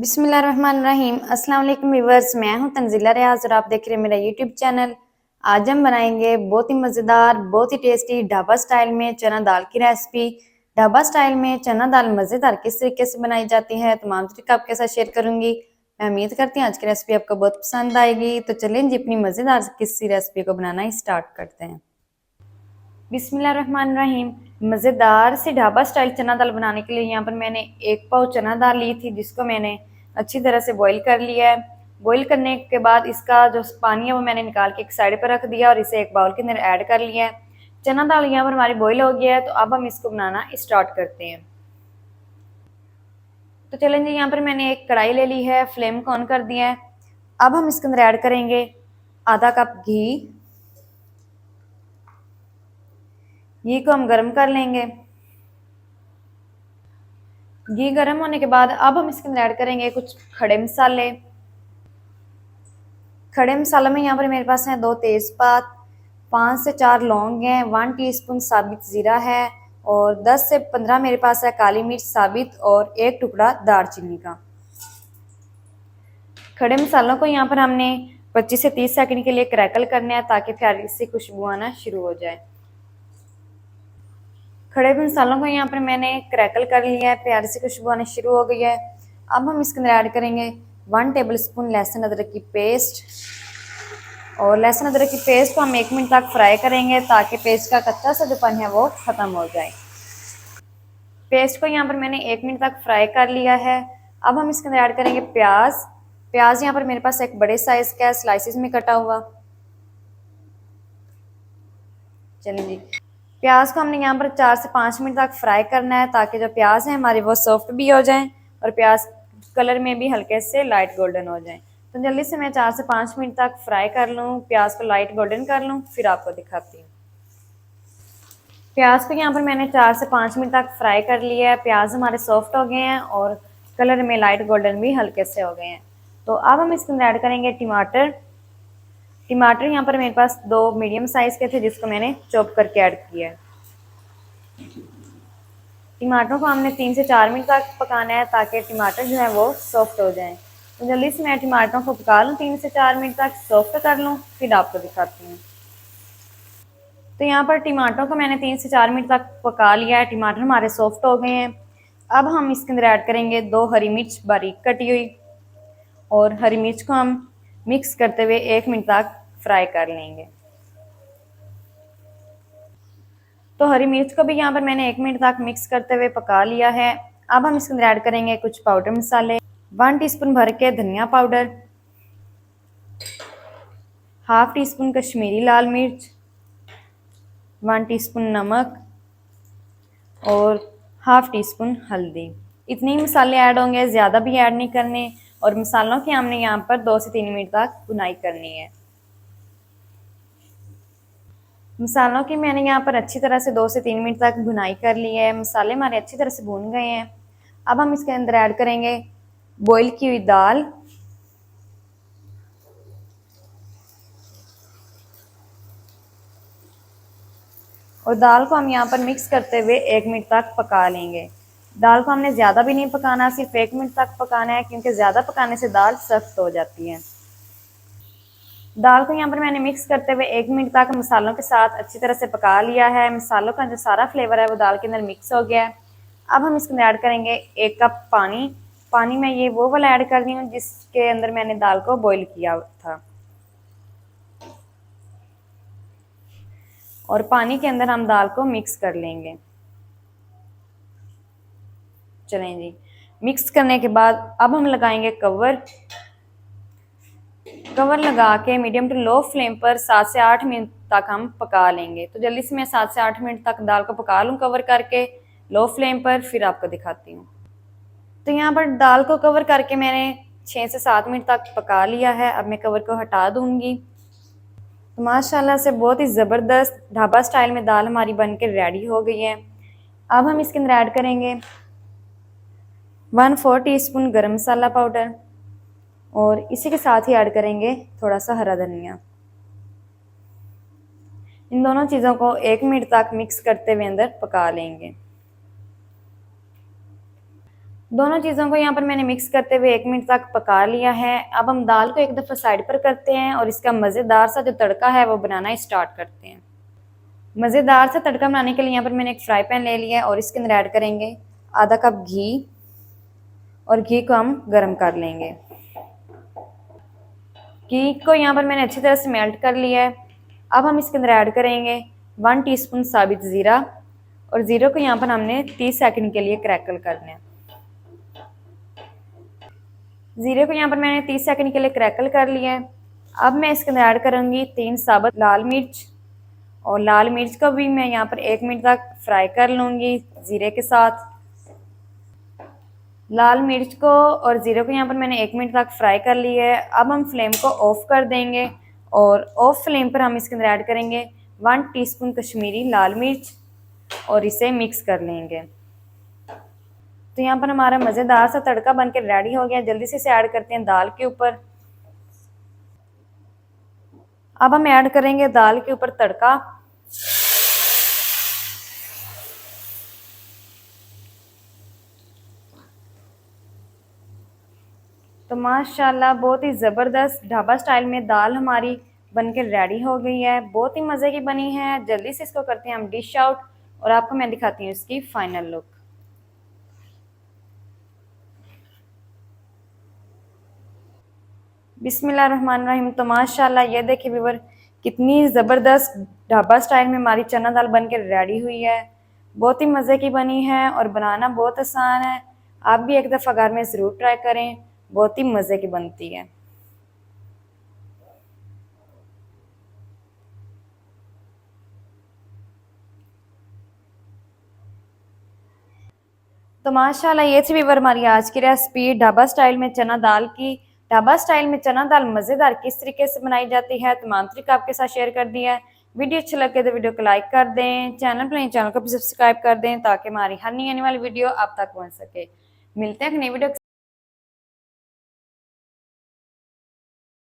बिस्मिल्लाहिर्रहमानिर्रहीम। अस्सलाम वालेकुम व्यूअर्स, मैं हूं तंजीला रियाज और आप देख रहे हैं मेरा यूट्यूब चैनल। आज हम बनाएंगे बहुत ही मज़ेदार, बहुत ही टेस्टी ढाबा स्टाइल में चना दाल की रेसिपी। ढाबा स्टाइल में चना दाल मज़ेदार किस तरीके से बनाई जाती है, तमाम तरीका आपके साथ शेयर करूंगी। मैं उम्मीद करती हूँ आज की रेसिपी आपको बहुत पसंद आएगी। तो चलें जी, अपनी मज़ेदार किसी रेसिपी को बनाना ही स्टार्ट करते हैं। बिस्मिल्लाहिर्रहमानिर्रहीम। मज़ेदार से ढाबा स्टाइल चना दाल बनाने के लिए यहाँ पर मैंने 1 पाव चना दाल ली थी, जिसको मैंने अच्छी तरह से बॉईल कर लिया है। बॉईल करने के बाद इसका जो पानी है वो मैंने निकाल के एक साइड पर रख दिया और इसे एक बाउल के अंदर ऐड कर लिया है। चना दाल यहाँ पर हमारी बॉईल हो गया है, तो अब हम इसको बनाना स्टार्ट करते हैं। तो चलें जी, यहाँ पर मैंने एक कढ़ाई ले ली है, फ्लेम को ऑन कर दिया है। अब हम इसके अंदर ऐड करेंगे आधा कप घी। घी को हम गर्म कर लेंगे। घी गर्म होने के बाद अब हम इसके अंदर ऐड करेंगे कुछ खड़े मसाले। खड़े मसालों में यहाँ पर मेरे पास हैं 2 तेज़पात, 5 से 4 लौंग हैं, 1 टीस्पून साबित ज़ीरा है और 10 से 15 मेरे पास है काली मिर्च साबित और 1 टुकड़ा दालचीनी का। खड़े मसालों को यहाँ पर हमने 25 से 30 सेकंड के लिए क्रैकल करना है, ताकि प्यारी सी खुशबू आना शुरू हो जाए। खड़े मसालों को यहाँ पर मैंने क्रैकल कर लिया है, प्यारी सी खुशबू आनी शुरू हो गई है। अब हम इसके अंदर ऐड करेंगे 1 टेबलस्पून लहसुन अदरक की पेस्ट। और लहसुन अदरक की पेस्ट को हम 1 मिनट तक फ्राई करेंगे, ताकि पेस्ट का कच्चा सा जो पन है वो ख़त्म हो जाए। पेस्ट को यहाँ पर मैंने 1 मिनट तक फ्राई कर लिया है। अब हम इसके अंदर ऐड करेंगे प्याज। प्याज यहाँ पर मेरे पास एक बड़े साइज़ का है, स्लाइसिस में कटा हुआ। चलिए जी, प्याज को हमने यहाँ पर 4 से 5 मिनट तक फ्राई करना है, ताकि जो प्याज है हमारे वो सॉफ्ट भी हो जाएं और प्याज कलर में भी हल्के से लाइट गोल्डन हो जाएं। तो जल्दी से मैं 4 से 5 मिनट तक फ्राई कर लूँ, प्याज को लाइट गोल्डन कर लूँ, फिर आपको दिखाती हूँ। प्याज को यहाँ पर मैंने 4 से 5 मिनट तक फ्राई कर लिया है। प्याज हमारे सॉफ्ट हो गए हैं और कलर में लाइट गोल्डन भी हल्के से हो गए हैं। तो अब हम इसके अंदर ऐड करेंगे टमाटर। टमाटर यहाँ पर मेरे पास 2 मीडियम साइज़ के थे, जिसको मैंने चॉप करके ऐड किया है। टमाटरों को हमने 3 से 4 मिनट तक पकाना है, ताकि टमाटर जो है वो सॉफ्ट हो जाएं। तो जल्दी से मैं टमाटरों को पका लूँ, 3 से 4 मिनट तक सॉफ्ट कर लूँ, फिर आपको दिखाती हूँ। तो यहाँ पर टमाटरों को मैंने 3 से 4 मिनट तक पका लिया है, टमाटर हमारे सॉफ्ट हो गए हैं। अब हम इसके अंदर ऐड करेंगे 2 हरी मिर्च बारीक कटी हुई, और हरी मिर्च को हम मिक्स करते हुए 1 मिनट तक फ्राई कर लेंगे। तो हरी मिर्च को भी यहाँ पर मैंने 1 मिनट तक मिक्स करते हुए पका लिया है। अब हम इसके अंदर ऐड करेंगे कुछ पाउडर मसाले। 1 टीस्पून भर के धनिया powder, half teaspoon Kashmiri लाल मिर्च, 1 टीस्पून नमक और हाफ टी स्पून हल्दी। इतने ही मसाले ऐड होंगे, ज़्यादा भी ऐड नहीं करने। और मसालों की हमने यहाँ पर 2 से 3 मिनट तक भुनाई करनी है। मसालों की मैंने यहाँ पर अच्छी तरह से 2 से 3 मिनट तक भुनाई कर ली है। मसाले हमारे अच्छी तरह से भून गए हैं। अब हम इसके अंदर ऐड करेंगे बॉईल की हुई दाल। और दाल को हम यहाँ पर मिक्स करते हुए 1 मिनट तक पका लेंगे। दाल को हमने ज़्यादा भी नहीं पकाना, सिर्फ 1 मिनट तक पकाना है, क्योंकि ज़्यादा पकाने से दाल सख्त हो जाती है। दाल को यहाँ पर मैंने मिक्स करते हुए 1 मिनट तक मसालों के साथ अच्छी तरह से पका लिया है। मसालों का जो सारा फ्लेवर है वो दाल के अंदर मिक्स हो गया है। अब हम इसके अंदर ऐड करेंगे 1 कप पानी। पानी में ये वो वाला ऐड कर रही हूँ जिसके अंदर मैंने दाल को बॉईल किया था। और पानी के अंदर हम दाल को मिक्स कर लेंगे। चलें जी, मिक्स करने के बाद अब हम लगाएंगे कवर। कवर लगा के मीडियम टू लो फ्लेम पर 7 से 8 मिनट तक हम पका लेंगे। तो जल्दी से मैं 7 से 8 मिनट तक दाल को पका लूँ कवर करके लो फ्लेम पर, फिर आपको दिखाती हूँ। तो यहाँ पर दाल को कवर करके मैंने 6 से 7 मिनट तक पका लिया है। अब मैं कवर को हटा दूँगी। तो माशाल्लाह से बहुत ही ज़बरदस्त ढाबा स्टाइल में दाल हमारी बनकर रेडी हो गई है। अब हम इसके अंदर ऐड करेंगे 1/4 टीस्पून गरम मसाला पाउडर, और इसी के साथ ही ऐड करेंगे थोड़ा सा हरा धनिया। इन दोनों चीज़ों को 1 मिनट तक मिक्स करते हुए अंदर पका लेंगे। दोनों चीज़ों को यहाँ पर मैंने मिक्स करते हुए 1 मिनट तक पका लिया है। अब हम दाल को एक दफ़ा साइड पर करते हैं और इसका मज़ेदार सा जो तड़का है वो बनाना स्टार्ट करते हैं। मज़ेदार सा तड़का बनाने के लिए यहाँ पर मैंने एक फ्राई पैन ले लिया है और इसके अंदर ऐड करेंगे आधा कप घी और घी को हम गर्म कर लेंगे। घी को यहाँ पर मैंने अच्छी तरह से मेल्ट कर लिया है। अब हम इसके अंदर ऐड करेंगे 1 टीस्पून साबित ज़ीरा और ज़ीरो को यहाँ पर हमने 30 सेकंड के लिए क्रैकल करना है। ज़ीरे को यहाँ पर मैंने 30 सेकंड के लिए क्रैकल कर लिया है। अब मैं इसके अंदर ऐड करूँगी 3 साबुत लाल मिर्च और लाल मिर्च को भी मैं यहाँ पर 1 मिनट तक फ्राई कर लूँगी ज़ीरे के साथ। लाल मिर्च को और ज़ीरे को यहाँ पर मैंने 1 मिनट तक फ्राई कर लिया है। अब हम फ्लेम को ऑफ़ कर देंगे और ऑफ फ्लेम पर हम इसके अंदर ऐड करेंगे 1 टीस्पून कश्मीरी लाल मिर्च और इसे मिक्स कर लेंगे। तो यहाँ पर हमारा मज़ेदार सा तड़का बनकर रेडी हो गया। जल्दी से इसे ऐड करते हैं दाल के ऊपर। अब हम ऐड करेंगे दाल के ऊपर तड़का। तो माशाल्लाह बहुत ही ज़बरदस्त ढाबा स्टाइल में दाल हमारी बनकर रेडी हो गई है। बहुत ही मज़े की बनी है। जल्दी से इसको करते हैं हम डिश आउट और आपको मैं दिखाती हूँ इसकी फाइनल लुक। बिस्मिल्लाहिर्रहमानिर्रहीम। तो माशाल्लाह ये देखिए व्यूअर कितनी ज़बरदस्त ढाबा स्टाइल में हमारी चना दाल बनकर रेडी हुई है। बहुत ही मज़े की बनी है और बनाना बहुत आसान है। आप भी एक दफ़ा घर में ज़रूर ट्राई करें, बहुत ही मज़े की बनती है। तो माशाल्लाह ये थी व्यूअर हमारी आज की रेसिपी ढाबा स्टाइल में चना दाल की। ढाबा स्टाइल में चना दाल मज़ेदार किस तरीके से बनाई जाती है तमाम तरीका आपके साथ शेयर कर दिया है। वीडियो अच्छा लगे तो वीडियो को लाइक कर दें, चैनल को भी सब्सक्राइब कर दें ताकि हमारी हर नई आने वाली वीडियो आप तक पहुँच सके। मिलते हैं एक नई वीडियो